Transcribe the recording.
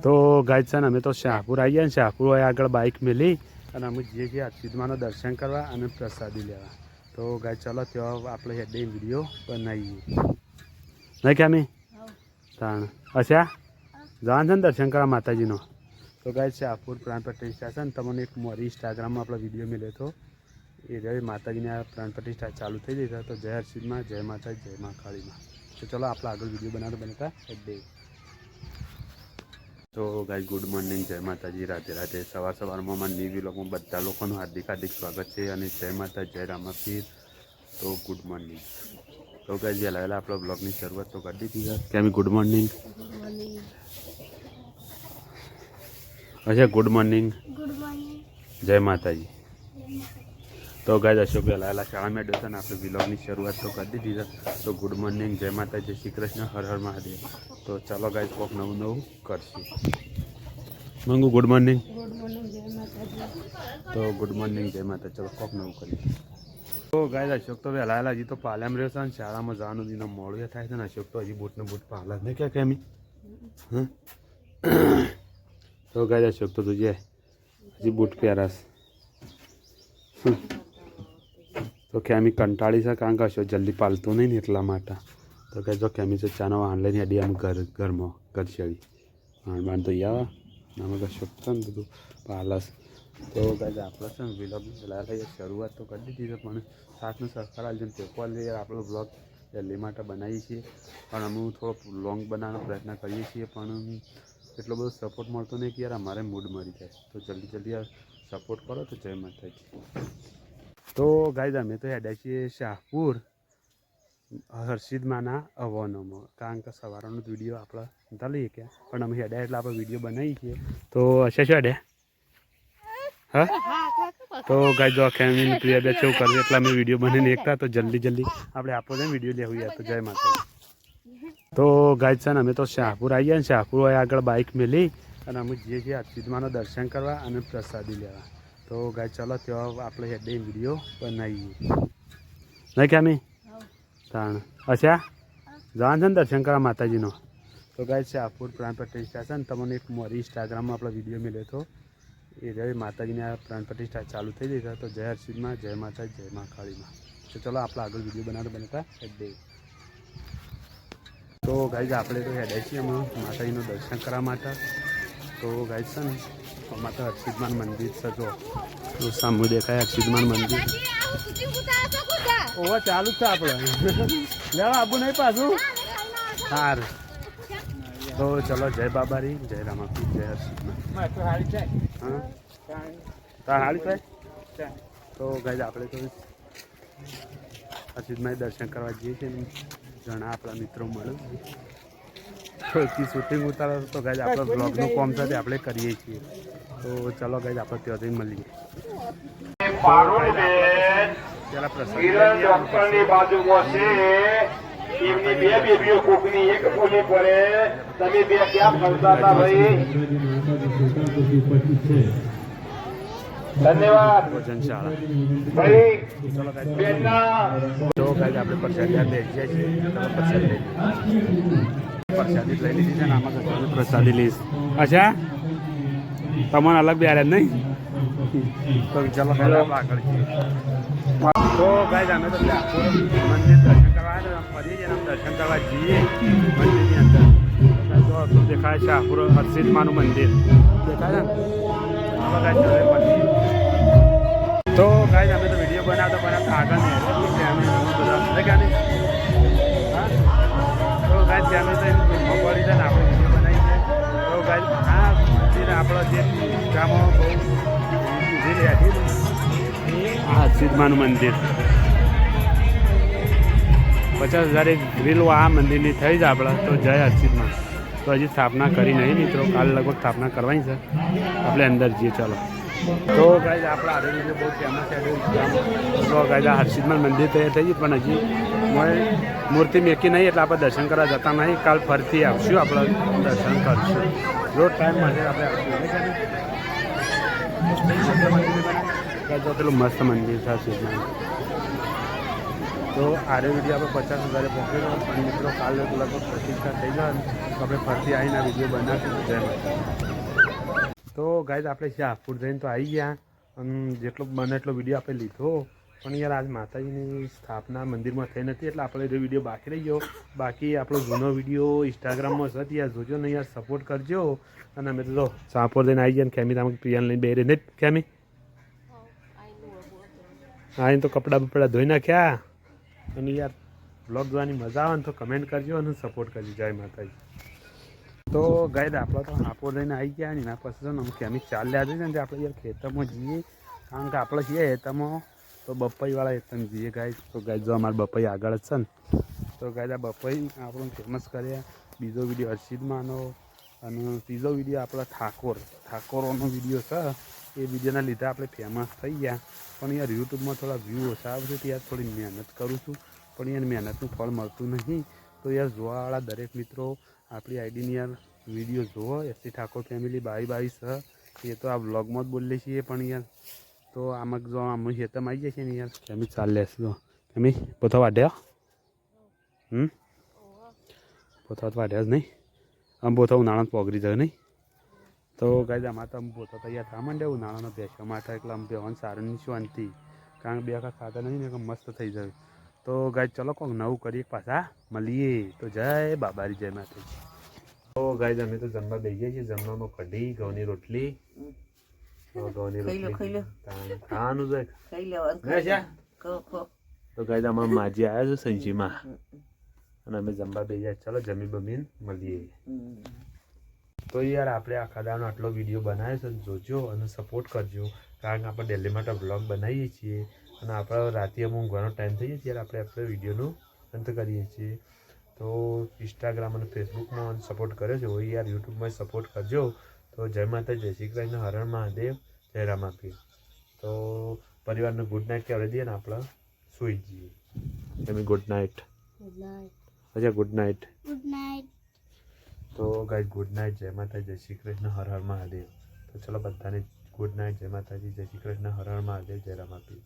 તો ગાય છે ને અમે તો શાહપુર આવી ગયા ને શાહપુર હોય આગળ બાઇક મેલી અને અમે જઈએ છીએ સિદ્ધમાનું દર્શન કરવા અને પ્રસાદી લેવા. તો ગાય ચાલો ત્યાં આપણે હેડે વિડીયો બનાવીએ નહીં કે અમે તાણ અચ્છા જવાનું છે ને દર્શન કરવા માતાજીનો. તો ગાય શાહપુર પ્રાણ પ્રતિષ્ઠા છે ને તમને એક મારી ઇન્સ્ટાગ્રામમાં આપણો વિડીયો મળ્યો હતો એ રહે માતાજીની આ પ્રાણ પ્રતિષ્ઠા ચાલુ થઈ ગઈ તો જય હર્ષિદમાં જય માતા જય મા કાળીમાં. તો ચલો આપણે આગળ વિડીયો બનાવતા હેડે. તો ગાય ગુડ મોર્નિંગ જય માતાજી રાધે રાધે. સવારમાં મારા ન્યૂ વ્લોગમાં બધા લોકોનું હાર્દિક સ્વાગત છે અને જય માતા જય રામાપીર. તો ગુડ મોર્નિંગ. તો ગાય જે લાવેલા આપણો બ્લોગની શરૂઆત તો કરી દીધી કે અમે ગુડ મોર્નિંગ અચ્છા ગુડ મોર્નિંગ જય માતાજી. તો ગાય અશોકભાઈ લાવેલા શાળા મેળવ્યો છે ને આપણે વ્લોગની શરૂઆત તો કરી દીધી તો ગુડ મોર્નિંગ જય માતા જય શ્રી કૃષ્ણ હર હર મહાદેવ. તો ચાલો ગાય કોક નવું નવું કરશું. મંગુ ગુડ મોર્નિંગ. તો ગુડ મોર્નિંગ જય માતા. ચલો કોક નવું કરીએ. તો ગાય અશોક તો વહેલા હજી તો પાલમ રહ્યો છે ને શાળામાં જવાનું દિનો મોડું થાય છે ને અશોક તો હજી બૂટને બૂટ પાલા નહીં ક્યાં કેમી હા. તો ગાય અશોક તો તું હજી બૂટ પહેરાશ તો કેમી કંટાળી છે કારણ કે અશોક જલ્દી પાલતું નહીં ને એટલા માટે. તો કહે જો કેમી છે ચાનો વાહન લઈને અડી આમ ઘરમાં ઘર છેડી વાહન તો આવા આમાં અશોક છે ને બધું પાલસ. તો ગાય આપણે છે ને વિલોગની પહેલાં શરૂઆત તો કરી દીધી છે પણ સાથનો સહકાર આવજો ને પેપર લઈએ આપણો બ્લોગ જલ્દી માટે બનાવીએ છીએ પણ અમે થોડો લોંગ બનાવવાનો પ્રયત્ન કરીએ છીએ પણ એટલો બધો સપોર્ટ મળતો નહીં કે યાર અમારે મૂડ મરી જાય. તો જલ્દી સપોર્ટ કરો તો જય માતાજી. તો ગાય અમે તો હેડ્યા છીએ શાહપુર હર્ષિદમાના અવનોમાં કારણ કે સવારનો વિડીયો આપણે નતા લઈએ ક્યાં પણ અમે હેડ્યા એટલે આપણે વિડીયો બનાવીએ છીએ. તો હશે શું હેડ્યા હા. તો ગાય જો કેમી પ્રિયા બે કેવું કરવું એટલે અમે વિડીયો બનાવીને એકતા તો જલ્દી આપણે આપણો વિડીયો લેવું યાર. તો જય માતાજી. તો ગાય છે ને અમે તો શાહપુર આવી ગયા ને શાહપુર હોય આગળ બાઇક મેલી અને અમે જઈએ છીએ હર્ષિદમાનું દર્શન કરવા અને પ્રસાદી લેવા. તો ગાય ચાલો ત્યાં આપણે હેડે વિડીયો બનાવીએ નહીં કે અમે તાણ અચ્છા જવાનું છે ને દર્શન કરવા માતાજીનો. તો ગાય શાહપુર પ્રાણ પ્રતિષ્ઠા છે ને તમને એક મારી ઇન્સ્ટાગ્રામમાં આપણો વિડીયો મળ્યો હતો એ રહે માતાજીની આ પ્રાણ પ્રતિષ્ઠા ચાલુ થઈ ગઈ તો જય હર્ષિદમાં જય માતા જય મા કાળીમાં. તો ચલો આપણે આગળ વિડીયો બનાવતા હેડે. તો ગાય આપણે તો હેડે છીએ અમે માતાજીનું દર્શન કરવા માટે. તો ગાય છે ને અમારે તો હર્ષિદમાન મંદિર છે જો સામુ દેખાય હર્ષિદમાન મંદિર. ઓવા ચાલુ જ છે આપણે લેવા આબુ નહીં પાછું હાર. તો ચલો જય બાબારી જય રામાપીર જય હર્ષિદમાન. હા તાર હાલી થાય. તો ગાય આપણે તો હર્ષિદમાન દર્શન કરવા જઈએ છીએ ને ઘણા આપણા મિત્રો મળે શૂટિંગ ઉતારો તો ગાય આપણે બ્લોગનું કામ સાથે આપણે કરીએ છીએ. તો ચલો ગાય આપણે ત્યાંથી મળીએ. પેલા પ્રસંગ એમની બે બેબીઓ કોકની એક પોલી પડે તમે બે ક્યાં ફરતા હતા ભાઈ. ધન્યવાદ ભોજન શાળા ભાઈ બેનના. તો ગાય આપણે પ્રસાદી બેસીએ છીએ પ્રસાદી લઈ લીધી છે ને આમાં પ્રસાદી લઈશ. અચ્છા તમને અલગ બે નહીં તો ચાલો આગળ છીએ. તો ગાય અમે તો મંદિર દર્શન કરવા ફરીએ છીએ દર્શન કરવા જઈએ મંદિરની અંદર. તો દેખાય શાહપુર હર્ષિદમાનું મંદિર દેખાય ને. તો ગાય અમે તો વિડીયો બનાવતા આગળ ને બધા હા. તો ગાય ત્યાં અમે તો પડી જાય ને આપણે વિડીયો બનાવી છે. તો ગાય હા મંદિર આપણો જે ગામમાં બહુ ઉભી રહ્યા છે હર્ષિદમાનું મંદિર 50,000 એક રીલ આ મંદિરની થઈ જ આપણે. તો જય હર્ષિદમાન. તો હજી સ્થાપના કરી નહીં મિત્રો કાલે લગભગ સ્થાપના કરવાની છે આપણે અંદર જઈએ ચાલો. તો ગાય આપણે આડે વિડીયો બહુ ફેમસ છે તો ગાય હર્ષિદમાન મંદિર તૈયાર થઈ ગયું પણ હજી મૂર્તિ મેકી નહીં એટલે આપણે દર્શન કરવા જતા નહીં. કાલ ફરીથી આવશું આપણે દર્શન કરશું રોજ ટાઈમ મળે આપણે આવશું. પેલું મસ્ત મંદિર છે હર્ષિદમાન. તો આરે વિડીયો આપણે 50,000 પહોંચેલો અને મિત્રો કાલે લગભગ પ્રતિષ્ઠા થઈ જાય ને તો આપણે ફરતી આવીને આ વિડીયો બનાવીશું. જય માતા. તો ગાઈઝ આપણે શાહપુર જઈને તો આવી ગયા અને જેટલો બને એટલો વિડીયો આપણે લીધો, પણ યાર આજ માતાજીની સ્થાપના મંદિરમાં થઈ નથી એટલે આપણે એ વિડીયો બાકી રહી ગયો. બાકી આપણો જૂનો વિડીયો ઇન્સ્ટાગ્રામમાં છે, યાર જોજો ને યાર સપોર્ટ કરજો. અને અમે તો શાહપુર જઈને આવી ગયા ને ખેમી તમે પ્રિયાને લઈને બે રહી નહીં ખેમી આવીને તો કપડાં બપડા ધોઈ નાખ્યા. અને યાર બ્લોગ જોવાની મજા આવે ને તો કમેન્ટ કરજો અને સપોર્ટ કરજો. જય માતાજી. તો ગાઈડ આપણે તો હાપોર લઈને આવી ગયા ને એના પછી ને અમુક અમે ચાલ્યા જઈએ ને આપણે યાર ખેતરમાં જઈએ, કારણ કે આપણે છીએ ખેતરમાં તો બપઈવાળા એકદમ જઈએ ગાઈડ. તો ગાઈડ જો અમારા બપઈ આગળ જ છે ને, તો ગાઈડ આ બપઈ આપણને ફેમસ કર્યા. બીજો વિડીયો હર્ષિદમાંનો અને ત્રીજો વિડીયો આપણા ઠાકોરોનો વિડીયો છે. એ વિડીયોના લીધે આપણે ફેમસ થઈ ગયા. પણ યાર યુટ્યુબમાં થોડા વ્યૂ ઓછા આવશે તો યાર થોડી મહેનત કરું છું, પણ યાર મહેનતનું ફળ મળતું નહીં. તો યાર જોવાવાળા દરેક મિત્રો આપણી આઈડીની યાર વિડીયો જુઓ. એસસી ઠાકોર ફેમિલી 22 છે, એ તો આ વ્લોગમાં જ બોલીએ છીએ. પણ યાર તો આમાં જો આમ હેતમ આવી જાય છે ને યાર કેમી ચાલે છે. કેમી પોતા વાઢ્યા પોતા તો વાઢ્યા જ નહીં. આમ પોતા ઉનાળામાં પોગરી જાય નહીં. તો ગાઈઝ આમાં તો પોતા તૈયાર થવા માંડે ઉનાળાનો બેસવા માટે. એટલે આમ બેવાનું સારું નહીં શાંતિ, કારણ કે બે વખત ખાતા નહીં ને મસ્ત થઈ જાય. તો ગાઈઝ ચલો કોક નવું કરીએ પાછા મળીએ. તો જય બાબારી જય માતાજી. તો ગાઈઝ અમે તો જમવા બેસી ગયા છીએ. જમવામાં કઢી ઘઉંની રોટલી ઘઉંની રોટલી ખાવાનું છે. તો ગાઈઝ અમારા માજી આવ્યા છે સંજીમાં અને અમે જમવા બેસી જાય. ચલો જમી બમીને મળીએ. તો યાર આપણે આખા દાનો આટલો વિડીયો બનાવ્યો છે, જોજો અને સપોર્ટ કરજો. કારણ કે આપણે ડેલી માટે બ્લોગ બનાવીએ છીએ અને આપણે રાતે અમુક ઘણો ટાઈમ થઈ જાય ત્યારે આપણે વિડીયોનો અંત કરીએ છીએ. તો ઇન્સ્ટાગ્રામ અને ફેસબુકમાં સપોર્ટ કર્યો છે, હોય યાર યુટ્યુબમાં સપોર્ટ કરજો. તો જય માતા, જય શ્રી કૃષ્ણ, હર હર મહાદેવ, જય રામાપીર. તો પરિવારને ગુડ નાઇટ કહેવાય દઈએ ને આપણે સૂઈ જઈએ. તમે ગુડ નાઇટ. અચ્છા ગુડ નાઇટ. તો ગાઈઝ ગુડ નાઇટ, જય માતા, જય શ્રી કૃષ્ણ, હર હર મહાદેવ. તો ચલો બધાને ગુડ નાઇટ, જય માતાજી, જય શ્રી કૃષ્ણ, હર હર મહાદેવ, જય રામાપીર.